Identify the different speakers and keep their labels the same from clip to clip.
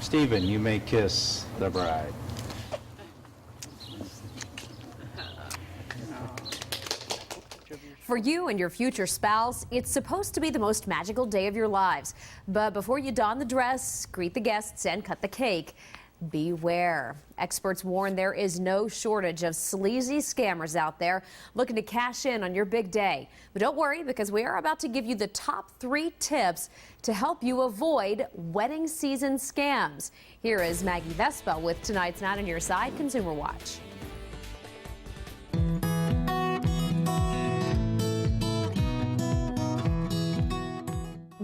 Speaker 1: Stephen, you may kiss the bride.
Speaker 2: For you and your future spouse, it's supposed to be the most magical day of your lives. But before you don the dress, greet the guests, and cut the cake, beware. Experts warn there is no shortage of sleazy scammers out there looking to cash in on your big day. But don't worry, because we are about to give you the top 3 tips to help you avoid wedding season scams. Here is Maggie Vespa with tonight's Not on Your Side Consumer Watch.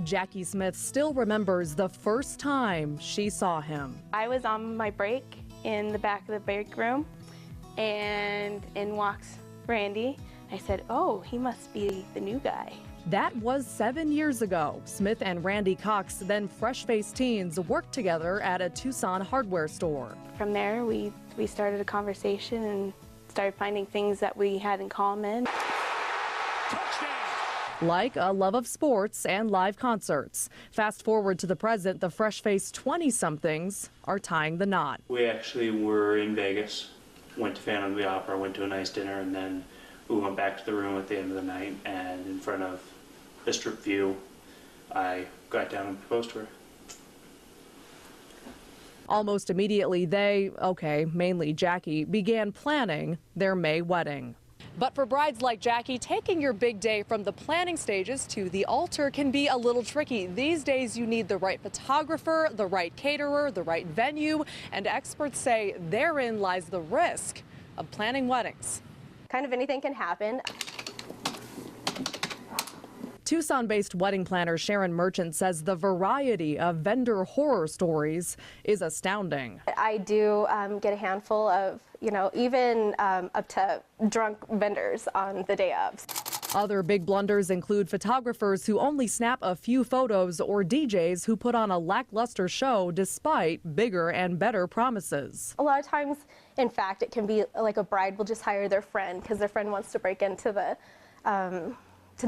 Speaker 3: Jackie Smith still remembers the first time she saw him.
Speaker 4: I was on my break in the back of the break room, and in walks Randy. I said, "Oh, he must be the new guy."
Speaker 3: That was 7 years ago. Smith and Randy Cox, then fresh-faced teens, worked together at a Tucson hardware store.
Speaker 4: From there, we started a conversation and started finding things that we had in common.
Speaker 3: Like a love of sports and live concerts. Fast forward to the present, the fresh-faced 20-somethings are tying the knot.
Speaker 5: We actually were in Vegas, went to Phantom of the Opera, went to a nice dinner, and then we went back to the room at the end of the night, and in front of a strip view, I got down and proposed to her.
Speaker 3: Almost immediately, mainly Jackie, began planning their May wedding. But for brides like Jackie, taking your big day from the planning stages to the altar can be a little tricky. These days, you need the right photographer, the right caterer, the right venue, and experts say therein lies the risk of planning weddings.
Speaker 6: Kind of anything can happen.
Speaker 3: Tucson-based wedding planner Sharon Merchant says the variety of vendor horror stories is astounding.
Speaker 6: I do get a handful of, even up to drunk vendors on the day of.
Speaker 3: Other big blunders include photographers who only snap a few photos or DJs who put on a lackluster show despite bigger and better promises.
Speaker 6: A lot of times, in fact, it can be like a bride will just hire their friend because their friend wants to break into the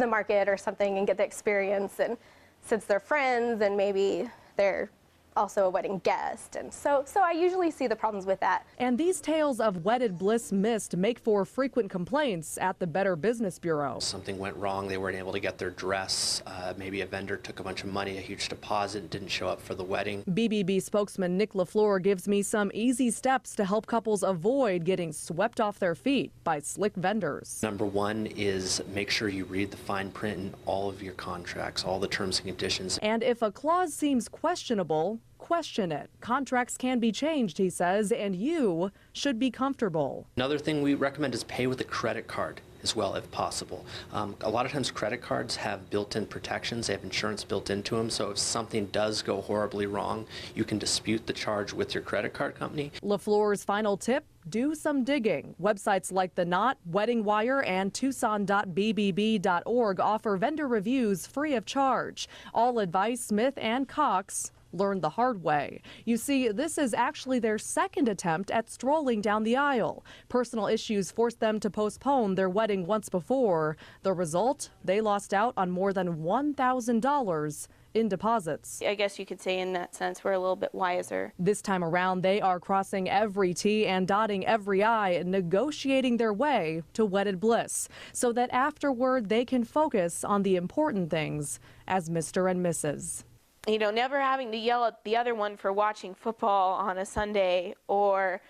Speaker 6: market or something and get the experience, and since they're friends and maybe they're also a wedding guest, and so I usually see the problems with that.
Speaker 3: And these tales of wedded bliss missed make for frequent complaints at the Better Business Bureau.
Speaker 7: Something went wrong, they weren't able to get their dress, maybe a vendor took a bunch of money, a huge deposit, didn't show up for the wedding.
Speaker 3: BBB spokesman Nick LaFleur gives me some easy steps to help couples avoid getting swept off their feet by slick vendors.
Speaker 7: Number 1 is make sure you read the fine print in all of your contracts, all the terms and conditions.
Speaker 3: And if a clause seems questionable, question it. Contracts can be changed, he says, and you should be comfortable.
Speaker 7: Another thing we recommend is pay with a credit card as well, if possible. A lot of times credit cards have built-in protections, they have insurance built into them, so if something does go horribly wrong, you can dispute the charge with your credit card company. LaFleur's final tip: do some digging. Websites like The Knot, Wedding Wire, and Tucson.bbb.org offer vendor reviews free of charge. All advice Smith and Cox learned the hard way. You see, this is actually their second attempt at strolling down the aisle. Personal issues forced them to postpone their wedding once before. The result? They lost out on more than $1,000 in deposits.
Speaker 4: I guess you could say in that sense we're a little bit wiser.
Speaker 3: This time around, they are crossing every T and dotting every I, negotiating their way to wedded bliss, so that afterward they can focus on the important things as Mr. and Mrs.
Speaker 4: Never having to yell at the other one for watching football on a Sunday, or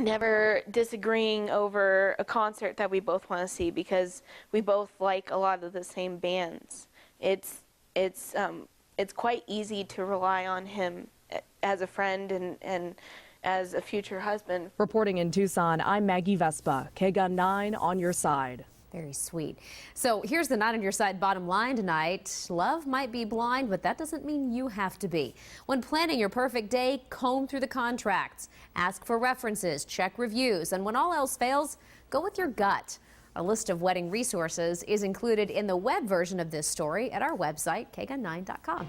Speaker 4: never disagreeing over a concert that we both want to see because we both like a lot of the same bands. It's quite easy to rely on him as a friend and as a future husband.
Speaker 3: Reporting in Tucson, I'm Maggie Vespa, KGUN-9 on your side.
Speaker 2: Very sweet. So here's the Not on Your Side bottom line tonight. Love might be blind, but that doesn't mean you have to be. When planning your perfect day, comb through the contracts, ask for references, check reviews, and when all else fails, go with your gut. A list of wedding resources is included in the web version of this story at our website, KGUN9.com.